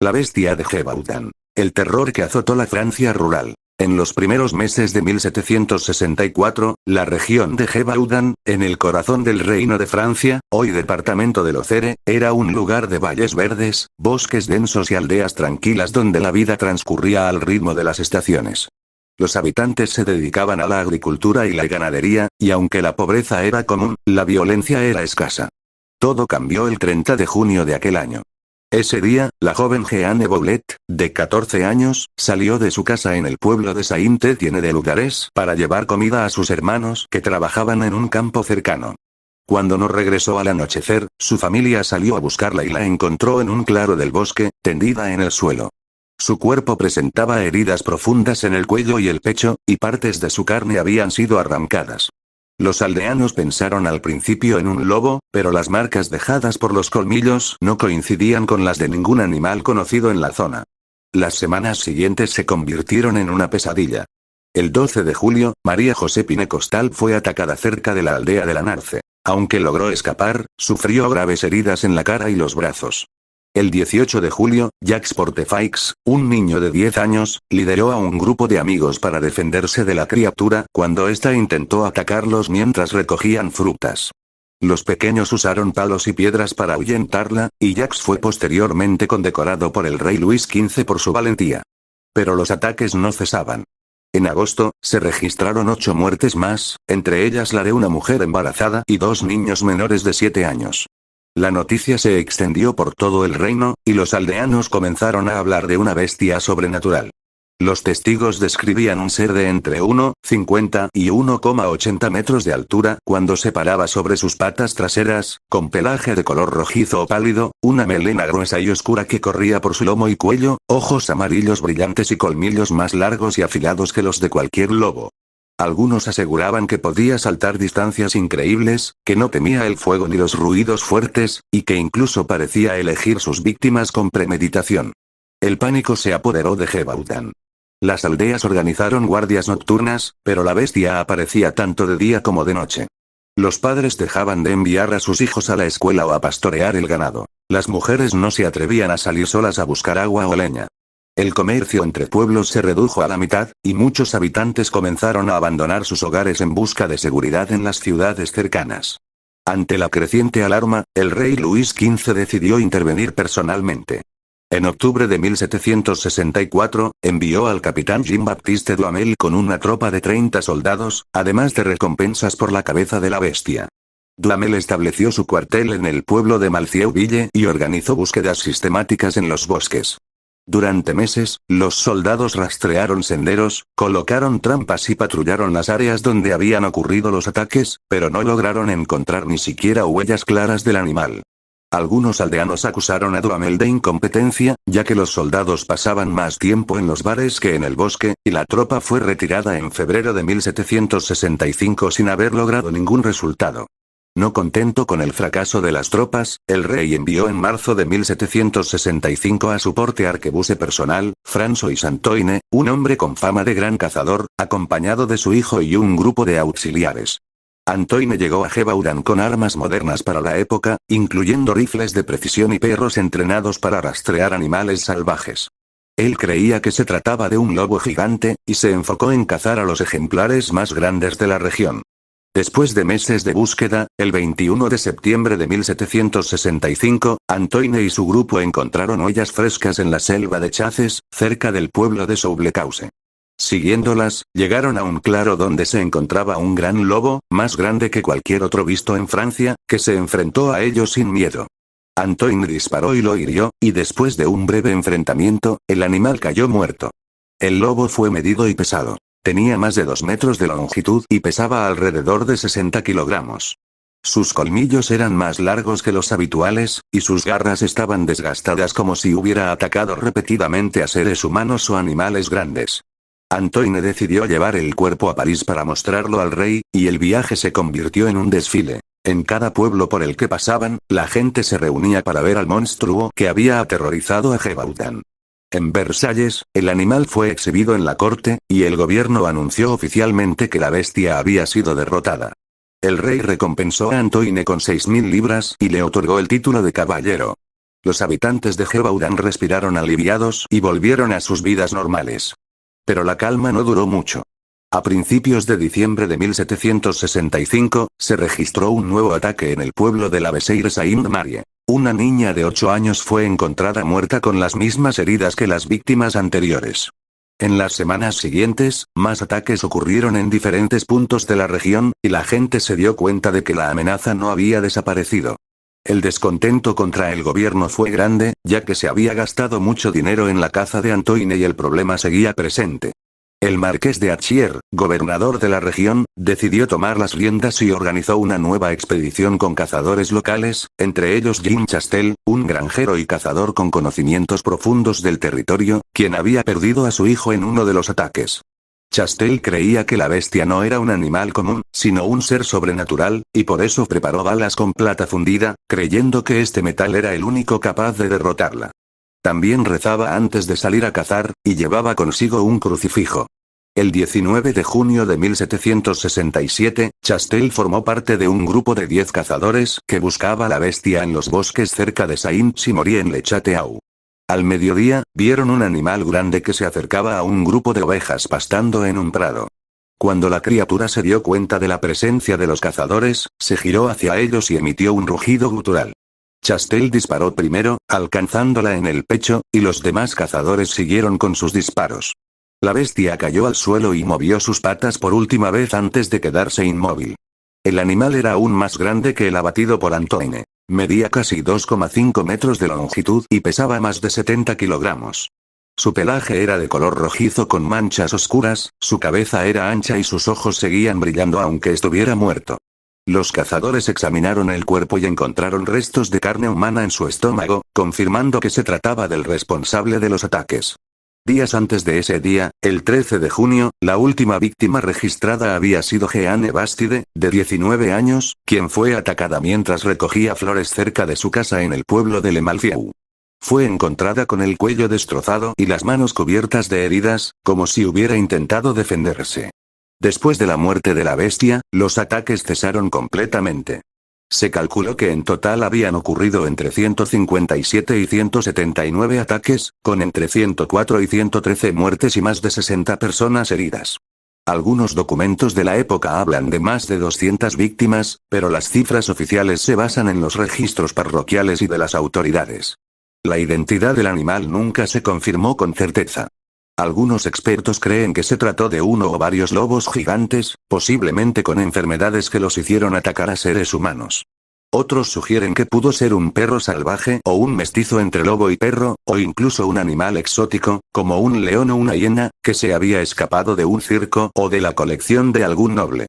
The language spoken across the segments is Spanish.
La bestia de Gévaudan. El terror que azotó la Francia rural. En los primeros meses de 1764, la región de Gévaudan, en el corazón del Reino de Francia, hoy departamento de Lozère, era un lugar de valles verdes, bosques densos y aldeas tranquilas donde la vida transcurría al ritmo de las estaciones. Los habitantes se dedicaban a la agricultura y la ganadería, y aunque la pobreza era común, la violencia era escasa. Todo cambió el 30 de junio de aquel año. Ese día, la joven Jeanne Boulet, de 14 años, salió de su casa en el pueblo de Saint-Étienne de Lugares para llevar comida a sus hermanos que trabajaban en un campo cercano. Cuando no regresó al anochecer, su familia salió a buscarla y la encontró en un claro del bosque, tendida en el suelo. Su cuerpo presentaba heridas profundas en el cuello y el pecho, y partes de su carne habían sido arrancadas. Los aldeanos pensaron al principio en un lobo, pero las marcas dejadas por los colmillos no coincidían con las de ningún animal conocido en la zona. Las semanas siguientes se convirtieron en una pesadilla. El 12 de julio, María José Pinecostal fue atacada cerca de la aldea de la Narce. Aunque logró escapar, sufrió graves heridas en la cara y los brazos. El 18 de julio, Jacques Portefaix, un niño de 10 años, lideró a un grupo de amigos para defenderse de la criatura cuando ésta intentó atacarlos mientras recogían frutas. Los pequeños usaron palos y piedras para ahuyentarla, y Jacques fue posteriormente condecorado por el rey Luis XV por su valentía. Pero los ataques no cesaban. En agosto, se registraron 8 muertes más, entre ellas la de una mujer embarazada y 2 niños menores de 7 años. La noticia se extendió por todo el reino, y los aldeanos comenzaron a hablar de una bestia sobrenatural. Los testigos describían un ser de entre 1,50 y 1,80 metros de altura cuando se paraba sobre sus patas traseras, con pelaje de color rojizo o pálido, una melena gruesa y oscura que corría por su lomo y cuello, ojos amarillos brillantes y colmillos más largos y afilados que los de cualquier lobo. Algunos aseguraban que podía saltar distancias increíbles, que no temía el fuego ni los ruidos fuertes, y que incluso parecía elegir sus víctimas con premeditación. El pánico se apoderó de Gévaudan. Las aldeas organizaron guardias nocturnas, pero la bestia aparecía tanto de día como de noche. Los padres dejaban de enviar a sus hijos a la escuela o a pastorear el ganado. Las mujeres no se atrevían a salir solas a buscar agua o leña. El comercio entre pueblos se redujo a la mitad, y muchos habitantes comenzaron a abandonar sus hogares en busca de seguridad en las ciudades cercanas. Ante la creciente alarma, el rey Luis XV decidió intervenir personalmente. En octubre de 1764, envió al capitán Jean-Baptiste Duhamel con una tropa de 30 soldados, además de recompensas por la cabeza de la bestia. Duhamel estableció su cuartel en el pueblo de Malcieu-Ville y organizó búsquedas sistemáticas en los bosques. Durante meses, los soldados rastrearon senderos, colocaron trampas y patrullaron las áreas donde habían ocurrido los ataques, pero no lograron encontrar ni siquiera huellas claras del animal. Algunos aldeanos acusaron a Duhamel de incompetencia, ya que los soldados pasaban más tiempo en los bares que en el bosque, y la tropa fue retirada en febrero de 1765 sin haber logrado ningún resultado. No contento con el fracaso de las tropas, el rey envió en marzo de 1765 a su porte arquebuse personal, François Antoine, un hombre con fama de gran cazador, acompañado de su hijo y un grupo de auxiliares. Antoine llegó a Gévaudan con armas modernas para la época, incluyendo rifles de precisión y perros entrenados para rastrear animales salvajes. Él creía que se trataba de un lobo gigante, y se enfocó en cazar a los ejemplares más grandes de la región. Después de meses de búsqueda, el 21 de septiembre de 1765, Antoine y su grupo encontraron ollas frescas en la selva de Chazes, cerca del pueblo de Soublecausse. Siguiéndolas, llegaron a un claro donde se encontraba un gran lobo, más grande que cualquier otro visto en Francia, que se enfrentó a ellos sin miedo. Antoine disparó y lo hirió, y después de un breve enfrentamiento, el animal cayó muerto. El lobo fue medido y pesado. Tenía más de 2 metros de longitud y pesaba alrededor de 60 kilogramos. Sus colmillos eran más largos que los habituales, y sus garras estaban desgastadas como si hubiera atacado repetidamente a seres humanos o animales grandes. Antoine decidió llevar el cuerpo a París para mostrarlo al rey, y el viaje se convirtió en un desfile. En cada pueblo por el que pasaban, la gente se reunía para ver al monstruo que había aterrorizado a Gévaudan. En Versalles, el animal fue exhibido en la corte, y el gobierno anunció oficialmente que la bestia había sido derrotada. El rey recompensó a Antoine con 6.000 libras y le otorgó el título de caballero. Los habitantes de Gévaudan respiraron aliviados y volvieron a sus vidas normales. Pero la calma no duró mucho. A principios de diciembre de 1765, se registró un nuevo ataque en el pueblo de la Besseire-Saint-Marie. Una niña de 8 años fue encontrada muerta con las mismas heridas que las víctimas anteriores. En las semanas siguientes, más ataques ocurrieron en diferentes puntos de la región, y la gente se dio cuenta de que la amenaza no había desaparecido. El descontento contra el gobierno fue grande, ya que se había gastado mucho dinero en la caza de Antoine y el problema seguía presente. El marqués de Achier, gobernador de la región, decidió tomar las riendas y organizó una nueva expedición con cazadores locales, entre ellos Jean Chastel, un granjero y cazador con conocimientos profundos del territorio, quien había perdido a su hijo en uno de los ataques. Chastel creía que la bestia no era un animal común, sino un ser sobrenatural, y por eso preparó balas con plata fundida, creyendo que este metal era el único capaz de derrotarla. También rezaba antes de salir a cazar, y llevaba consigo un crucifijo. El 19 de junio de 1767, Chastel formó parte de un grupo de 10 cazadores que buscaba la bestia en los bosques cerca de Saint-Simory-en-le-Château. Al mediodía, vieron un animal grande que se acercaba a un grupo de ovejas pastando en un prado. Cuando la criatura se dio cuenta de la presencia de los cazadores, se giró hacia ellos y emitió un rugido gutural. Chastel disparó primero, alcanzándola en el pecho, y los demás cazadores siguieron con sus disparos. La bestia cayó al suelo y movió sus patas por última vez antes de quedarse inmóvil. El animal era aún más grande que el abatido por Antoine. Medía casi 2,5 metros de longitud y pesaba más de 70 kilogramos. Su pelaje era de color rojizo con manchas oscuras, su cabeza era ancha y sus ojos seguían brillando aunque estuviera muerto. Los cazadores examinaron el cuerpo y encontraron restos de carne humana en su estómago, confirmando que se trataba del responsable de los ataques. Días antes de ese día, el 13 de junio, la última víctima registrada había sido Jeanne Bastide, de 19 años, quien fue atacada mientras recogía flores cerca de su casa en el pueblo de Le Malfieu. Fue encontrada con el cuello destrozado y las manos cubiertas de heridas, como si hubiera intentado defenderse. Después de la muerte de la bestia, los ataques cesaron completamente. Se calculó que en total habían ocurrido entre 157 y 179 ataques, con entre 104 y 113 muertes y más de 60 personas heridas. Algunos documentos de la época hablan de más de 200 víctimas, pero las cifras oficiales se basan en los registros parroquiales y de las autoridades. La identidad del animal nunca se confirmó con certeza. Algunos expertos creen que se trató de uno o varios lobos gigantes, posiblemente con enfermedades que los hicieron atacar a seres humanos. Otros sugieren que pudo ser un perro salvaje o un mestizo entre lobo y perro, o incluso un animal exótico, como un león o una hiena, que se había escapado de un circo o de la colección de algún noble.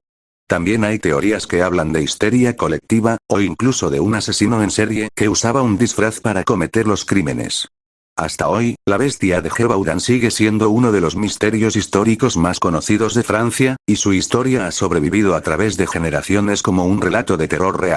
También hay teorías que hablan de histeria colectiva, o incluso de un asesino en serie que usaba un disfraz para cometer los crímenes. Hasta hoy, la bestia de Gévaudan sigue siendo uno de los misterios históricos más conocidos de Francia, y su historia ha sobrevivido a través de generaciones como un relato de terror real.